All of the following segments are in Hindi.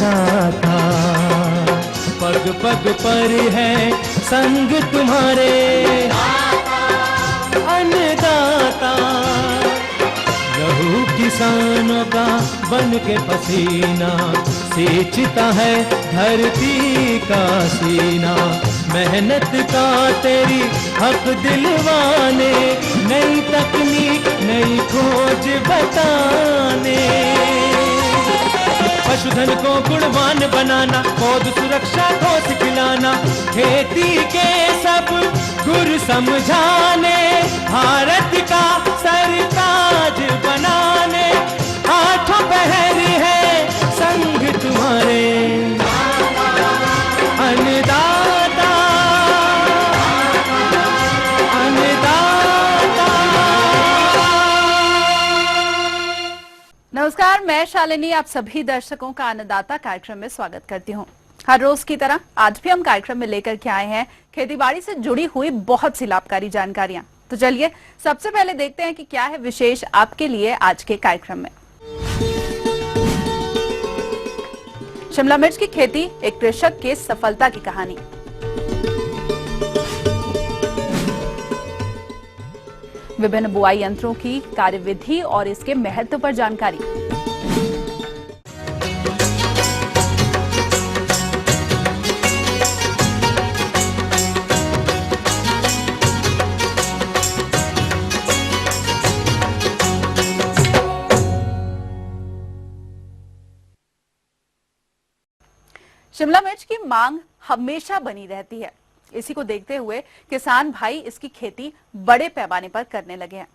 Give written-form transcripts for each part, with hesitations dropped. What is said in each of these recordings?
अन्नदाता, पग पग पर है संग तुम्हारे अन्नदाता। लहू किसानों का बन के पसीना सींचता है धरती का सीना। मेहनत का तेरी हक दिलवाने, नई तकनीक नई खोज बताने। पशुधन को गुणवान बनाना, पौध सुरक्षा को सिखलाना, खेती के सब गुर समझाने, भारत का सरताज बनाने। आठों पहर है संग तुम्हारे अन्नदाता, अन्नदाता। नमस्कार, मैं शालिनी आप सभी दर्शकों का अन्नदाता कार्यक्रम में स्वागत करती हूं। हर रोज की तरह आज भी हम कार्यक्रम में लेकर के आए हैं खेतीबाड़ी से जुड़ी हुई बहुत सी लाभकारी जानकारियां। तो चलिए सबसे पहले देखते हैं कि क्या है विशेष आपके लिए आज के कार्यक्रम में। शिमला मिर्च की खेती एक कृषक के सफलता की कहानी। विभिन्न बुआई यंत्रों की कार्यविधि और इसके महत्व पर जानकारी। शिमला मिर्च की मांग हमेशा बनी रहती है। इसी को देखते हुए किसान भाई इसकी खेती बड़े पैमाने पर करने लगे हैं।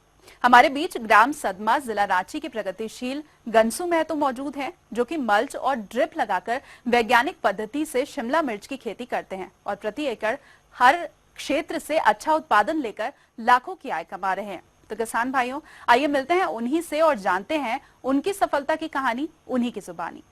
हमारे बीच ग्राम सदमा जिला रांची के प्रगतिशील गंसू महतो मौजूद हैं, जो कि मल्च और ड्रिप लगाकर वैज्ञानिक पद्धति से शिमला मिर्च की खेती करते हैं और प्रति एकड़ हर क्षेत्र से अच्छा उत्पादन लेकर लाखों की आय कमा रहे हैं। तो किसान भाइयों, आइए मिलते हैं उन्हीं से और जानते हैं उनकी सफलता की कहानी उन्हीं की जुबानी।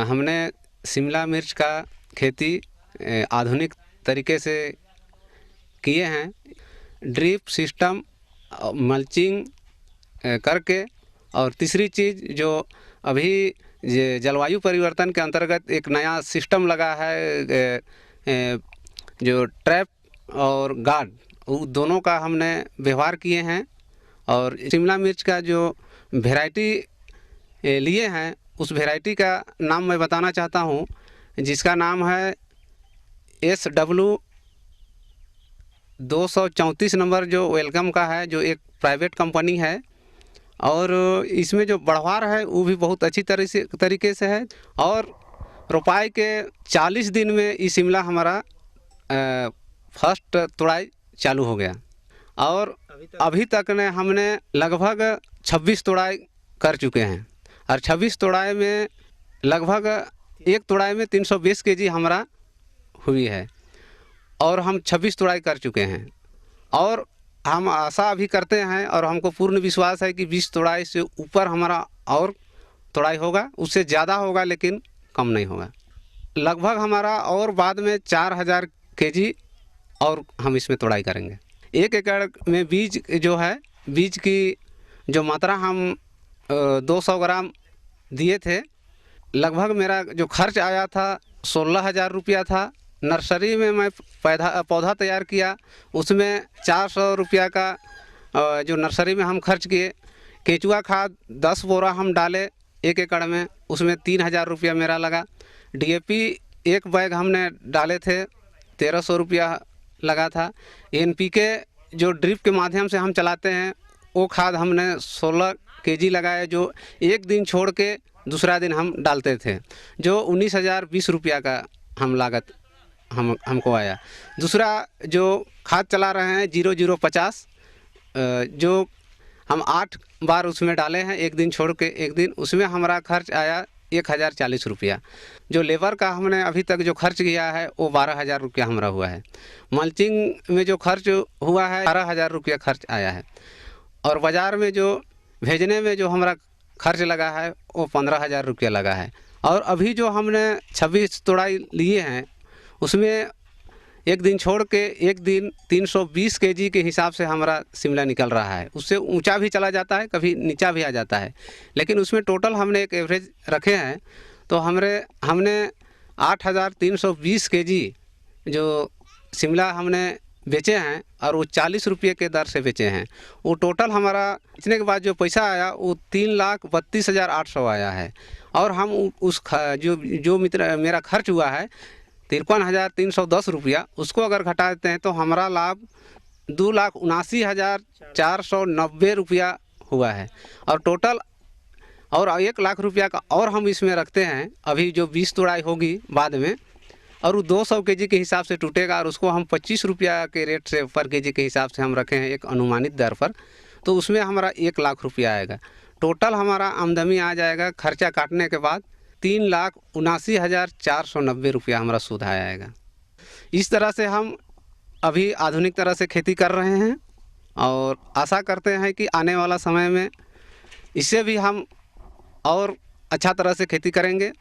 हमने शिमला मिर्च का खेती आधुनिक तरीके से किए हैं। ड्रिप सिस्टम, मल्चिंग करके, और तीसरी चीज़ जो अभी जलवायु परिवर्तन के अंतर्गत एक नया सिस्टम लगा है, जो ट्रैप और गार्ड, वो दोनों का हमने व्यवहार किए हैं। और शिमला मिर्च का जो वैरायटी लिए हैं, उस वैरायटी का नाम मैं बताना चाहता हूँ, जिसका नाम है SW 234 नंबर, जो वेलकम का है, जो एक प्राइवेट कंपनी है। और इसमें जो बढ़वार है वो भी बहुत अच्छी तरीके से है। और रोपाई के 40 दिन में ये शिमला हमारा फर्स्ट तुड़ाई चालू हो गया। और अभी तक ने हमने लगभग 26 तुड़ाई कर चुके हैं। और 26 तुड़ाई में लगभग एक तुड़ाई में 320 kg हमारा हुई है। और हम 26 तुड़ाई कर चुके हैं। और हम आशा अभी करते हैं और हमको पूर्ण विश्वास है कि 20 तुड़ाई से ऊपर हमारा और तुड़ाई होगा, उससे ज़्यादा होगा लेकिन कम नहीं होगा। लगभग हमारा और बाद में 4000 kg और हम इसमें तुड़ाई करेंगे। 1 एकड़ में बीज जो है, बीज की जो मात्रा हम 200 ग्राम दिए थे। लगभग मेरा जो खर्च आया था 16,000 रुपया था। नर्सरी में मैं पौधा तैयार किया, उसमें 400 रुपया का जो नर्सरी में हम खर्च किए। केंचुआ खाद 10 बोरा हम डाले 1 एकड़ में, उसमें 3,000 रुपया मेरा लगा। DAP 1 बैग हमने डाले थे, 1,300 रुपया लगा था। NPK जो ड्रिप के माध्यम से हम चलाते हैं, वो खाद हमने 16 kg लगाए, जो एक दिन छोड़ के दूसरा दिन हम डालते थे, जो 19,020 रुपया का हम लागत हमको आया। दूसरा जो खाद चला रहे हैं 0050, जो हम 8 बार उसमें डाले हैं, एक दिन छोड़ के एक दिन, उसमें हमारा खर्च आया 1,040 रुपया। जो लेबर का हमने अभी तक जो खर्च किया है वो 12,000 रुपया हमारा हुआ है। मल्चिंग में जो खर्च हुआ है 18,000 रुपया खर्च आया है। और बाज़ार में जो भेजने में जो हमारा खर्च लगा है वो 15,000 रुपया लगा है। और अभी जो हमने 26 तुड़ाई लिए हैं, उसमें एक दिन छोड़ के एक दिन 320 केजी के हिसाब से हमारा शिमला निकल रहा है। उससे ऊंचा भी चला जाता है, कभी नीचा भी आ जाता है, लेकिन उसमें टोटल हमने एक एवरेज रखे हैं। तो हमने 8,320 केजी जो शिमला हमने बेचे हैं और वो 40 रुपये के दर से बेचे हैं। वो टोटल हमारा बेचने के बाद जो पैसा आया वो 3,32,800 आया है। और हम उस जो मेरा खर्च हुआ है 53,310 रुपया, उसको अगर घटा देते हैं तो हमारा लाभ 2,79,490 रुपया हुआ है। और टोटल और 1 लाख रुपया का और हम इसमें रखते हैं। अभी जो 20 तोड़ाई होगी बाद में, और वो 200 केजी के हिसाब से टूटेगा, और उसको हम 25 रुपया के रेट से पर केजी के हिसाब से हम रखे हैं एक अनुमानित दर पर। तो उसमें हमारा 1 लाख रुपया आएगा। टोटल हमारा आमदनी आ जाएगा खर्चा काटने के बाद 3,79,490 रुपया हमारा सूद आएगा। इस तरह से हम अभी आधुनिक तरह से खेती कर रहे हैं और आशा करते हैं कि आने वाला समय में इससे भी हम और अच्छा तरह से खेती करेंगे।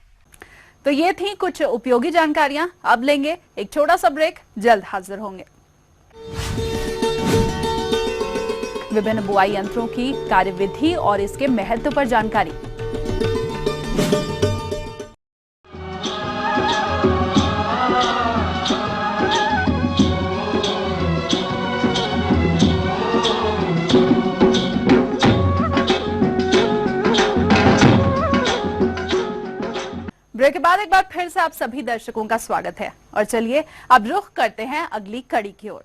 तो ये थी कुछ उपयोगी जानकारियां। अब लेंगे एक छोटा सा ब्रेक, जल्द हाजिर होंगे। विभिन्न बुआई यंत्रों की कार्यविधि और इसके महत्व पर जानकारी। ब्रेक के बाद एक बार फिर से आप सभी दर्शकों का स्वागत है और चलिए अब रुख करते हैं अगली कड़ी की ओर।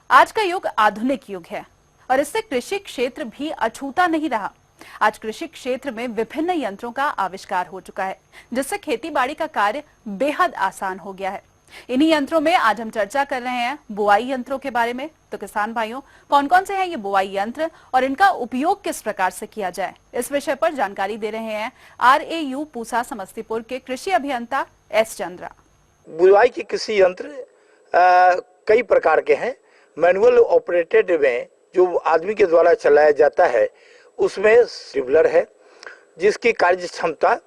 आज का युग आधुनिक युग है और इससे कृषि क्षेत्र भी अछूता नहीं रहा। आज कृषि क्षेत्र में विभिन्न यंत्रों का आविष्कार हो चुका है, जिससे खेती बाड़ी का कार्य बेहद आसान हो गया है। इन्हीं यंत्रों में आज हम चर्चा कर रहे हैं बुआई यंत्रों के बारे में। तो किसान भाइयों, कौन कौन से हैं ये बुआई यंत्र और इनका उपयोग किस प्रकार से किया जाए, इस विषय पर जानकारी दे रहे हैं RAU पूसा समस्तीपुर के कृषि अभियंता S चंद्रा। बुआई के कृषि यंत्र कई प्रकार के हैं। मैनुअल ऑपरेटेड में जो आदमी के द्वारा चलाया जाता है उसमें ड्रिबलर है, जिसकी कार्य क्षमता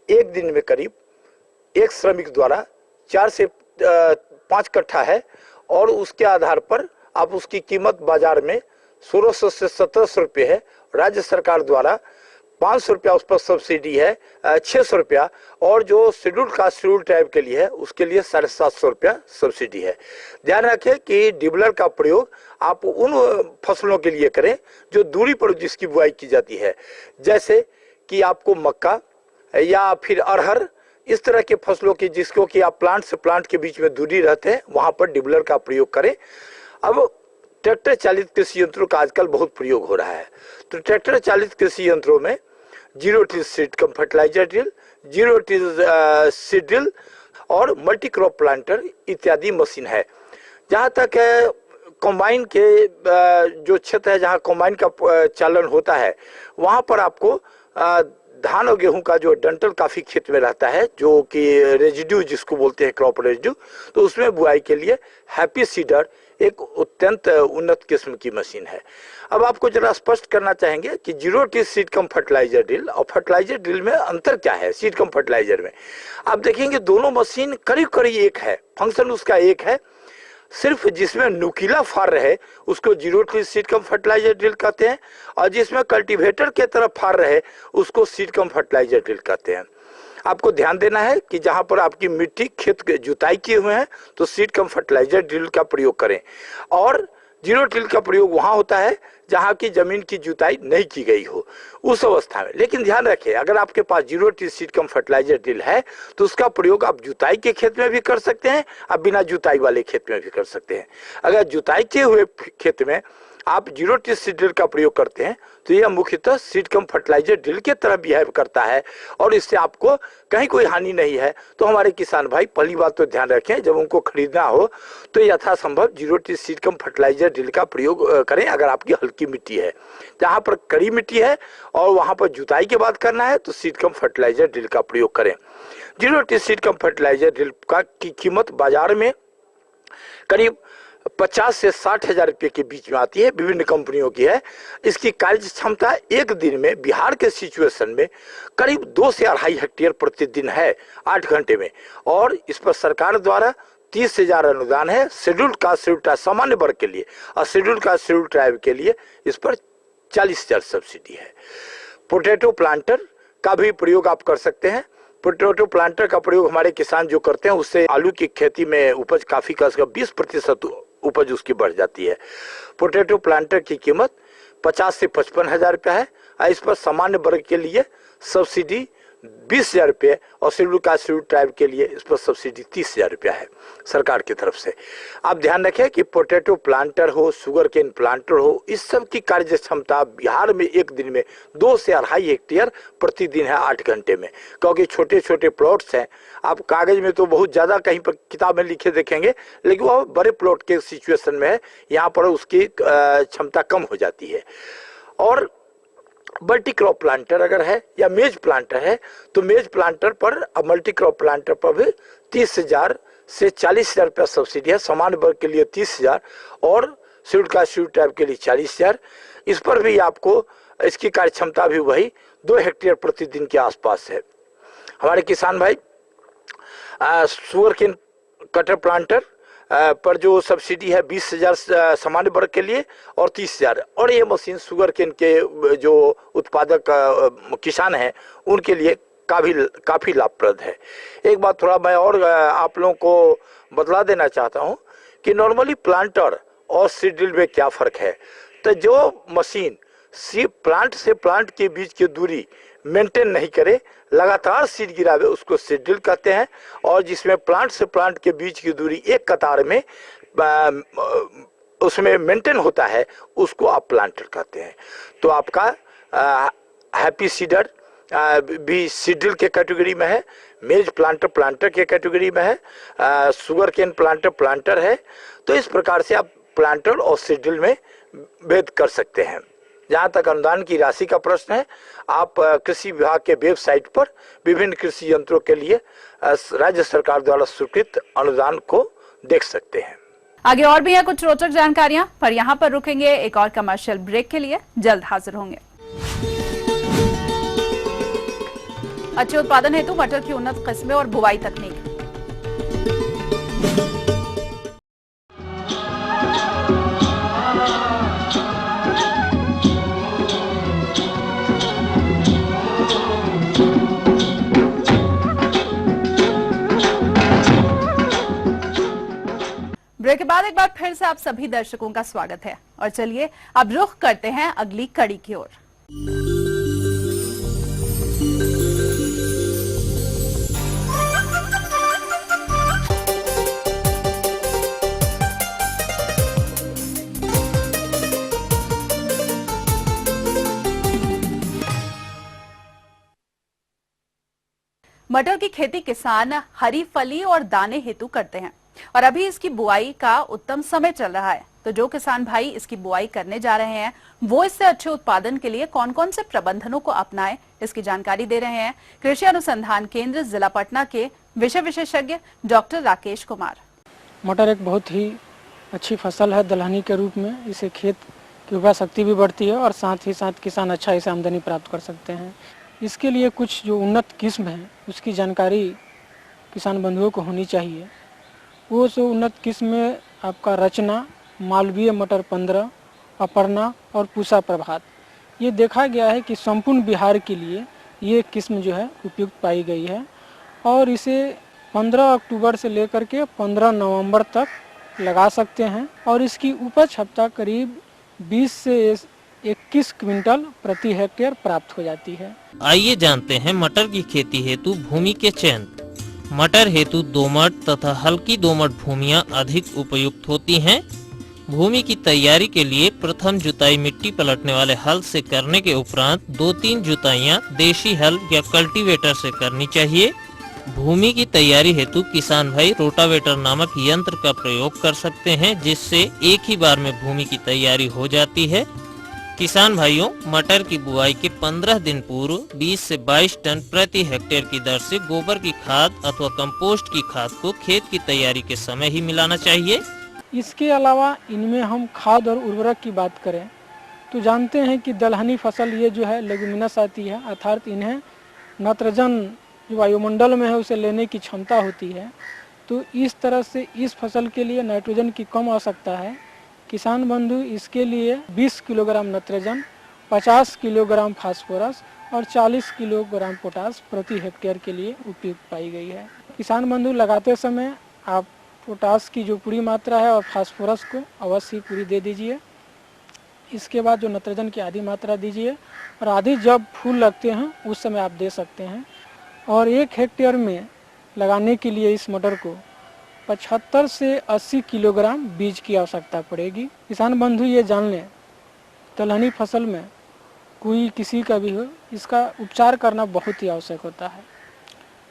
एक दिन में करीब एक श्रमिक द्वारा 4 से 5 कट्ठा है और उसके आधार पर आप उसकी कीमत बाजार में 1600 से 1700 रुपये है। राज्य सरकार द्वारा 500 रुपया उस पर सब्सिडी है, 600 रुपया, और जो शेड्यूल कास्ट शेड्यूल टाइप के लिए है उसके लिए 750 रुपया सब्सिडी है। ध्यान रखें कि डिबलर का प्रयोग आप उन फसलों के लिए करें जो दूरी पर जिसकी बुआई की जाती है, जैसे कि आपको मक्का या फिर अरहर, इस तरह के फसलों की जिसको कि आप प्लांट से प्लांट के बीच में दूरी रहते हैं, वहां पर डिबलर का प्रयोग करें। अब ट्रैक्टर चालित कृषि यंत्रों का आजकल बहुत प्रयोग हो रहा है। तो ट्रैक्टर चालित कृषि यंत्रों में 0 till seed cum fertilizer drill, 0 till seed drill और मल्टी क्रॉप प्लांटर इत्यादि मशीन है। जहाँ तक है कंबाइन के जो क्षेत्र है जहाँ कंबाइन का चालन होता है, वहाँ पर आपको धान और गेहूं का जो डंटल काफी खेत में रहता है, जो कि रेजिड्यू जिसको बोलते हैं क्रॉप रेजिड्यू, तो उसमें बुआई के लिए हैप्पी सीडर एक अत्यंत उन्नत किस्म की मशीन है। अब आपको जरा स्पष्ट करना चाहेंगे कि 0 till seed cum fertilizer drill और फर्टिलाइजर ड्रिल में अंतर क्या है। सीड कम फर्टिलाइजर में आप देखेंगे दोनों मशीन करीब करीब एक है, फंक्शन उसका एक है, सिर्फ जिसमें नुकीला फार रहे उसको 0 till seed cum fertilizer drill कहते हैं, और जिसमें कल्टीवेटर के तरफ फार रहे उसको सीड कम फर्टिलाइजर ड्रिल कहते हैं। आपको ध्यान देना है कि जहां पर आपकी मिट्टी खेत के जुताई किए हुए हैं तो सीड कम फर्टिलाइजर ड्रिल का प्रयोग करें, और 0 टिल का प्रयोग वहां होता है जहां की जमीन की जुताई नहीं की गई हो उस अवस्था में। लेकिन ध्यान रखें, अगर आपके पास 0 till seed cum fertilizer drill है तो उसका प्रयोग आप जुताई के खेत में भी कर सकते हैं, आप बिना जुताई वाले खेत में भी कर सकते हैं। अगर जुताई किए हुए खेत में आप 0 टिल सीड ड्रिल का प्रयोग करते हैं तो यह मुख्यतः सीड कम फर्टिलाइजर ड्रिल के तरह बिहेव करता है और इससे आपको कहीं कोई हानि नहीं है। तो हमारे किसान भाई पहली बात तो ध्यान रखें, जब उनको खरीदना हो तो यथासंभव 0 till seed cum fertilizer drill का प्रयोग करें। अगर आपकी हल्की मिट्टी है, जहाँ पर कड़ी मिट्टी है और वहाँ पर जुताई के बाद करना है तो सीड कम फर्टिलाइजर ड्रिल का प्रयोग करें। Zero till seed cum fertilizer drill का की कीमत बाजार में करीब 50 से 60 हजार रुपये के बीच में आती है, विभिन्न कंपनियों की है। इसकी कार्य क्षमता एक दिन में बिहार के सिचुएशन में करीब 2 से 2.5 हेक्टेयर प्रतिदिन है 8 घंटे में, और इस पर सरकार द्वारा 30,000 अनुदान है शेड्यूल्ड कास्ट शेड्यूल्ड ट्राइब सामान्य वर्ग के लिए, और शेड्यूल्ड कास्ट शेड्यूल्ड ट्राइब के लिए इस पर 40,000 सब्सिडी है। पोटैटो प्लांटर का भी प्रयोग आप कर सकते हैं। पोटैटो प्लांटर का प्रयोग हमारे किसान जो करते हैं उससे आलू की खेती में उपज काफी 20% उपज उसकी बढ़ जाती है। पोटैटो प्लांटर की कीमत 50 से 55 हजार रुपया है, और इस पर सामान्य वर्ग के लिए सब्सिडी 20,000 रुपये, और शेड्यूल्ड कास्ट शेड्यूल्ड ट्राइब के लिए इस पर सब्सिडी 30,000 रुपया है सरकार की तरफ से। आप ध्यान रखें कि पोटैटो प्लांटर हो, शुगर केन प्लांटर हो, इस सब की कार्य क्षमता बिहार में एक दिन में 2 से 2.5 हेक्टेयर प्रतिदिन है 8 घंटे में, क्योंकि छोटे छोटे प्लॉट्स हैं। आप कागज में तो बहुत ज्यादा कहीं पर किताब में लिखे देखेंगे, लेकिन वह बड़े प्लॉट के सिचुएशन में है, यहाँ पर उसकी क्षमता कम हो जाती है। और मल्टी क्रॉप प्लांटर अगर है या मेज प्लांटर है, तो मेज प्लांटर पर मल्टी क्रॉप प्लांटर पर भी 30,000 से 40,000 रुपया सब्सिडी है, सामान्य वर्ग के लिए 30,000 और शेड्यूल्ड कास्ट शेड्यूल्ड ट्राइब के लिए 40,000। इस पर भी आपको इसकी कार्य क्षमता भी वही 2 हेक्टेयर प्रतिदिन के आसपास है। हमारे किसान भाई शुगर केन कटर प्लांटर पर जो सब्सिडी है 20,000 सामान्य वर्ग के लिए और 30,000, और ये मशीन शुगर केन के जो उत्पादक किसान हैं उनके लिए काफी लाभप्रद है। एक बात थोड़ा मैं और आप लोगों को बतला देना चाहता हूं कि नॉर्मली प्लांटर और सीड ड्रिल में क्या फर्क है। तो जो मशीन प्लांट से प्लांट के बीच की दूरी मेंटेन नहीं करे, लगातार सीड गिरावे, उसको सीड ड्रिल कहते हैं, और जिसमें प्लांट से प्लांट के बीच की दूरी एक कतार में उसमें मेंटेन होता है, उसको आप प्लांटर कहते हैं। तो आपका हैप्पी सीडर भी सीड ड्रिल के कैटेगरी में है, मेज प्लांटर प्लांटर के कैटेगरी में है, शुगर केन प्लांटर प्लांटर है। तो इस प्रकार से आप प्लांटर और सीड ड्रिल में भेद कर सकते हैं। जहाँ तक अनुदान की राशि का प्रश्न है, आप कृषि विभाग के वेबसाइट पर विभिन्न कृषि यंत्रों के लिए राज्य सरकार द्वारा स्वीकृत अनुदान को देख सकते हैं। आगे और भी है कुछ रोचक जानकारियां, पर यहाँ पर रुकेंगे एक और कमर्शियल ब्रेक के लिए, जल्द हाजिर होंगे। अच्छे उत्पादन हेतु मटर की उन्नत किस्में और बुवाई तकनीक। ब्रेक के बाद एक बार फिर से आप सभी दर्शकों का स्वागत है, और चलिए अब रुख करते हैं अगली कड़ी की ओर। मटर की खेती किसान हरी फली और दाने हेतु करते हैं, और अभी इसकी बुआई का उत्तम समय चल रहा है। तो जो किसान भाई इसकी बुआई करने जा रहे हैं, वो इससे अच्छे उत्पादन के लिए कौन कौन से प्रबंधनों को अपनाएं, इसकी जानकारी दे रहे हैं कृषि अनुसंधान केंद्र जिला पटना के विषय विशेषज्ञ डॉक्टर राकेश कुमार। मटर एक बहुत ही अच्छी फसल है दलहनी के रूप में। इसे खेत की उपज शक्ति भी बढ़ती है और साथ ही साथ किसान अच्छा इसे आमदनी प्राप्त कर सकते हैं। इसके लिए कुछ जो उन्नत किस्म है उसकी जानकारी किसान बंधुओं को होनी चाहिए। वो जो उन्नत किस्म में आपका रचना, मालवीय मटर 15, अपर्णा और पूसा प्रभात, ये देखा गया है कि संपूर्ण बिहार के लिए ये किस्म जो है उपयुक्त पाई गई है, और इसे 15 अक्टूबर से लेकर के 15 नवंबर तक लगा सकते हैं, और इसकी उपज क्षमता करीब 20 से 21 क्विंटल प्रति हेक्टेयर प्राप्त हो जाती है। आइए जानते हैं मटर की खेती हेतु भूमि के चयन। मटर हेतु दोमट तथा हल्की दोमट भूमियां अधिक उपयुक्त होती हैं। भूमि की तैयारी के लिए प्रथम जुताई मिट्टी पलटने वाले हल से करने के उपरांत 2-3 जुताइयां देशी हल या कल्टीवेटर से करनी चाहिए। भूमि की तैयारी हेतु किसान भाई रोटावेटर नामक यंत्र का प्रयोग कर सकते हैं, जिससे एक ही बार में भूमि की तैयारी हो जाती है। किसान भाइयों, मटर की बुआई के 15 दिन पूर्व 20 से 22 टन प्रति हेक्टेयर की दर से गोबर की खाद अथवा कंपोस्ट की खाद को खेत की तैयारी के समय ही मिलाना चाहिए। इसके अलावा इनमें हम खाद और उर्वरक की बात करें तो जानते हैं कि दलहनी फसल ये जो है लेगुमिनस आती है, अर्थात इन्हें नाइट्रोजन जो वायुमंडल में है उसे लेने की क्षमता होती है। तो इस तरह से इस फसल के लिए नाइट्रोजन की कम आवश्यकता है। किसान बंधु इसके लिए 20 किलोग्राम नाइट्रोजन, 50 किलोग्राम फास्फोरस और 40 किलोग्राम पोटास प्रति हेक्टेयर के लिए उपयुक्त पाई गई है। किसान बंधु लगाते समय आप पोटास की जो पूरी मात्रा है और फास्फोरस को अवश्य पूरी दे दीजिए। इसके बाद जो नाइट्रोजन की आधी मात्रा दीजिए और आधी जब फूल लगते हैं उस समय आप दे सकते हैं। और 1 हेक्टेयर में लगाने के लिए इस मटर को 75 से 80 किलोग्राम बीज की आवश्यकता पड़ेगी। किसान बंधु ये जान लें, दलहनी फसल में कोई किसी का भी हो, इसका उपचार करना बहुत ही आवश्यक होता है।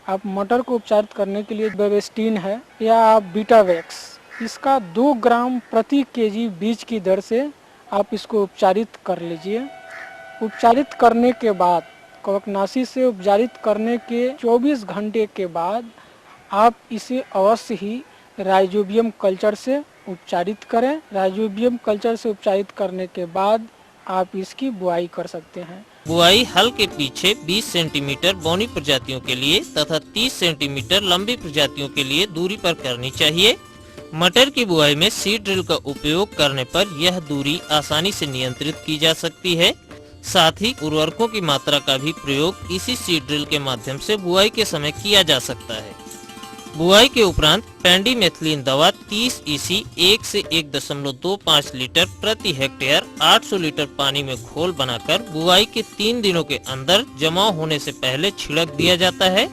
आप मटर को उपचारित करने के लिए बेवेस्टीन है या आप बीटावैक्स, इसका 2 ग्राम प्रति केजी बीज की दर से आप इसको उपचारित कर लीजिए। उपचारित करने के बाद, कवकनाशी से उपचारित करने के 24 घंटे के बाद आप इसे अवश्य ही राइजोबियम कल्चर से उपचारित करें। राइजोबियम कल्चर से उपचारित करने के बाद आप इसकी बुआई कर सकते हैं। बुआई हल के पीछे 20 सेंटीमीटर बौनी प्रजातियों के लिए तथा 30 सेंटीमीटर लंबी प्रजातियों के लिए दूरी पर करनी चाहिए। मटर की बुआई में सीड ड्रिल का उपयोग करने पर यह दूरी आसानी से नियंत्रित की जा सकती है। साथ ही उर्वरकों की मात्रा का भी प्रयोग इसी सीड ड्रिल के माध्यम से बुआई के समय किया जा सकता है। बुआई के उपरांत पेंडीमेथिलीन दवा 30 EC 1 से 1.25 लीटर प्रति हेक्टेयर 800 लीटर पानी में घोल बनाकर बुआई के 3 दिनों के अंदर जमाव होने से पहले छिड़क दिया जाता है।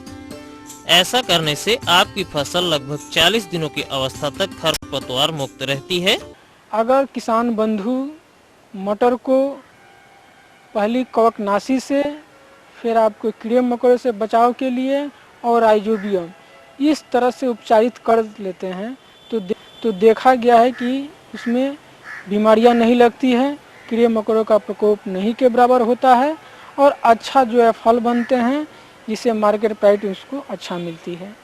ऐसा करने से आपकी फसल लगभग 40 दिनों की अवस्था तक खरपतवार मुक्त रहती है। अगर किसान बंधु मटर को पहली कवकनाशी से, फिर आपको कीड़े मकोड़े से बचाव के लिए और राइजोबियम इस तरह से उपचारित कर लेते हैं तो देखा गया है कि उसमें बीमारियां नहीं लगती हैं, कीड़े मकोड़ों का प्रकोप नहीं के बराबर होता है और अच्छा जो है फल बनते हैं, जिससे मार्केट प्राइस उसको अच्छा मिलती है।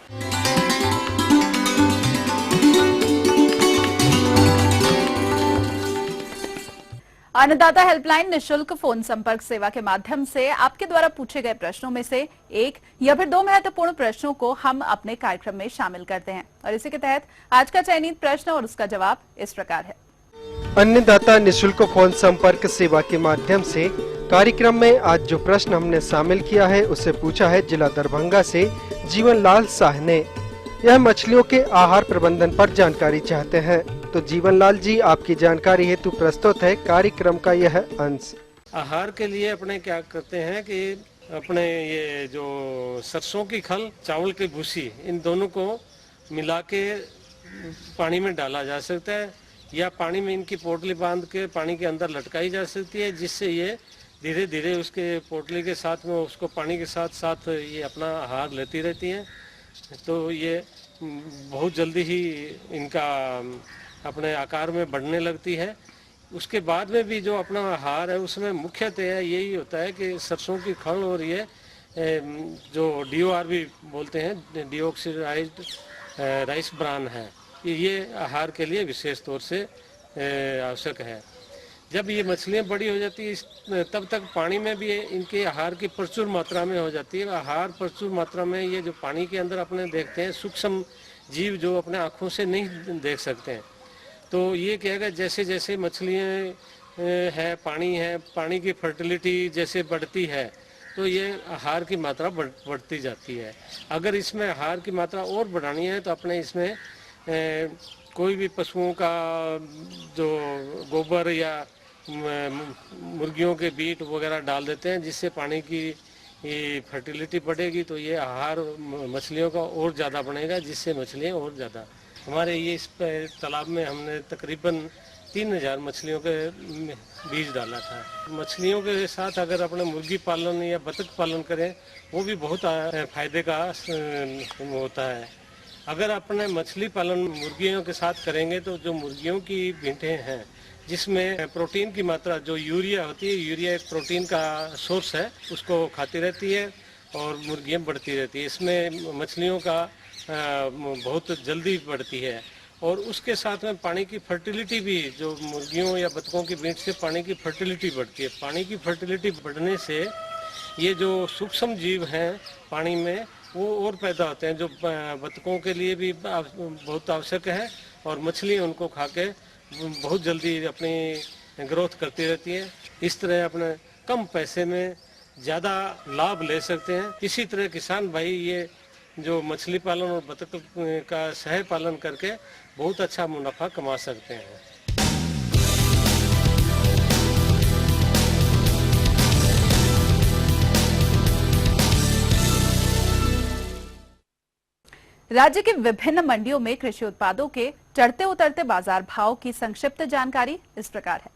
अन्नदाता हेल्पलाइन निशुल्क फोन संपर्क सेवा के माध्यम से आपके द्वारा पूछे गए प्रश्नों में से एक या फिर 2 महत्वपूर्ण प्रश्नों को हम अपने कार्यक्रम में शामिल करते हैं और इसी के तहत आज का चयनित प्रश्न और उसका जवाब इस प्रकार है। अन्नदाता निशुल्क फोन संपर्क सेवा के माध्यम से कार्यक्रम में आज जो प्रश्न हमने शामिल किया है उसे पूछा है जिला दरभंगा से जीवनलाल शाह ने। यह मछलियों के आहार प्रबंधन पर जानकारी चाहते हैं। तो जीवनलाल जी, आपकी जानकारी हेतु प्रस्तुत है कार्यक्रम का यह अंश। आहार के लिए अपने क्या करते हैं कि अपने ये जो सरसों की खल, चावल की भूसी, इन दोनों को मिला के पानी में डाला जा सकता है या पानी में इनकी पोटली बांध के पानी के अंदर लटकाई जा सकती है, जिससे ये धीरे धीरे उसके पोटली के साथ में उसको पानी के साथ साथ ये अपना आहार लेती रहती हैं। तो ये बहुत जल्दी ही इनका अपने आकार में बढ़ने लगती है। उसके बाद में भी जो अपना आहार है उसमें मुख्यतः यही होता है कि सरसों की खल और ये जो DOR भी बोलते हैं, डीऑक्सीराइज्ड राइस ब्रान है, ये आहार के लिए विशेष तौर से आवश्यक है। जब ये मछलियाँ बड़ी हो जाती है तब तक पानी में भी इनके आहार की प्रचुर मात्रा में हो जाती है। आहार प्रचुर मात्रा में ये जो पानी के अंदर अपने देखते हैं सूक्ष्म जीव जो अपने आँखों से नहीं देख सकते हैं, तो ये कहेगा जैसे जैसे मछलियाँ है, पानी की फर्टिलिटी जैसे बढ़ती है तो ये आहार की मात्रा बढ़ती जाती है। अगर इसमें आहार की मात्रा और बढ़ानी है तो अपने इसमें कोई भी पशुओं का जो गोबर या मुर्गियों के बीट वगैरह डाल देते हैं, जिससे पानी की ये फर्टिलिटी बढ़ेगी, तो ये आहार मछलियों का और ज़्यादा बनेगा, जिससे मछलियाँ और ज़्यादा। हमारे ये इस तालाब में हमने तकरीबन 3000 मछलियों के बीज डाला था। मछलियों के साथ अगर अपने मुर्गी पालन या बतख पालन करें वो भी बहुत फायदे का होता है। अगर अपने मछली पालन मुर्गियों के साथ करेंगे तो जो मुर्गियों की भीटें हैं, जिसमें प्रोटीन की मात्रा जो यूरिया होती है, यूरिया एक प्रोटीन का सोर्स है, उसको खाती रहती है और मुर्गियाँ बढ़ती रहती है। इसमें मछलियों का बहुत जल्दी बढ़ती है और उसके साथ में पानी की फर्टिलिटी भी, जो मुर्गियों या बतखों की मीट से पानी की फर्टिलिटी बढ़ती है। पानी की फर्टिलिटी बढ़ने से ये जो सूक्ष्म जीव हैं पानी में वो और पैदा होते हैं, जो बतखों के लिए भी बहुत आवश्यक है और मछलियाँ उनको खा के बहुत जल्दी अपनी ग्रोथ करती रहती है। इस तरह अपने कम पैसे में ज़्यादा लाभ ले सकते हैं। इसी तरह किसान भाई ये जो मछली पालन और बतख का सह पालन करके बहुत अच्छा मुनाफा कमा सकते हैं। राज्य के विभिन्न मंडियों में कृषि उत्पादों के चढ़ते उतरते बाजार भाव की संक्षिप्त जानकारी इस प्रकार है।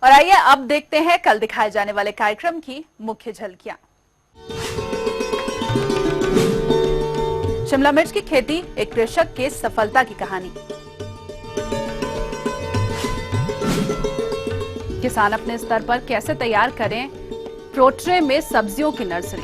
और आइए अब देखते हैं कल दिखाए जाने वाले कार्यक्रम की मुख्य झलकियां। शिमला मिर्च की खेती एक कृषक के सफलता की कहानी। किसान अपने स्तर पर कैसे तैयार करें प्रोट्रे में सब्जियों की नर्सरी।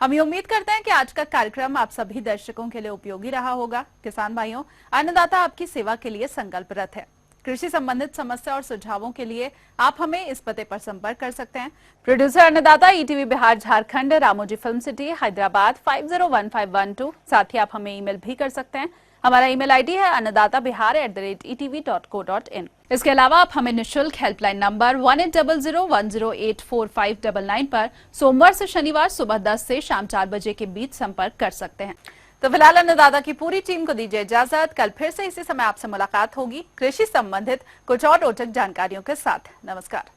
हम ये उम्मीद करते हैं कि आज का कार्यक्रम आप सभी दर्शकों के लिए उपयोगी रहा होगा। किसान भाइयों, अन्नदाता आपकी सेवा के लिए संकल्परत है। कृषि संबंधित समस्या और सुझावों के लिए आप हमें इस पते पर संपर्क कर सकते हैं। प्रोड्यूसर अन्नदाता, ETV Bihar Jharkhand, Ramoji film city, Hyderabad 501512। साथ ही आप हमें ईमेल भी कर सकते हैं। हमारा ईमेल आईडी है annadatabihar@etv.co.in। इसके अलावा आप हमें निःशुल्क हेल्पलाइन नंबर 180010854599 पर सोमवार से शनिवार सुबह 10 से शाम 4 बजे के बीच संपर्क कर सकते हैं। तो फिलहाल अन्नदाता की पूरी टीम को दीजिए इजाजत। कल फिर से इसी समय आपसे मुलाकात होगी कृषि संबंधित कुछ और रोचक जानकारियों के साथ। नमस्कार।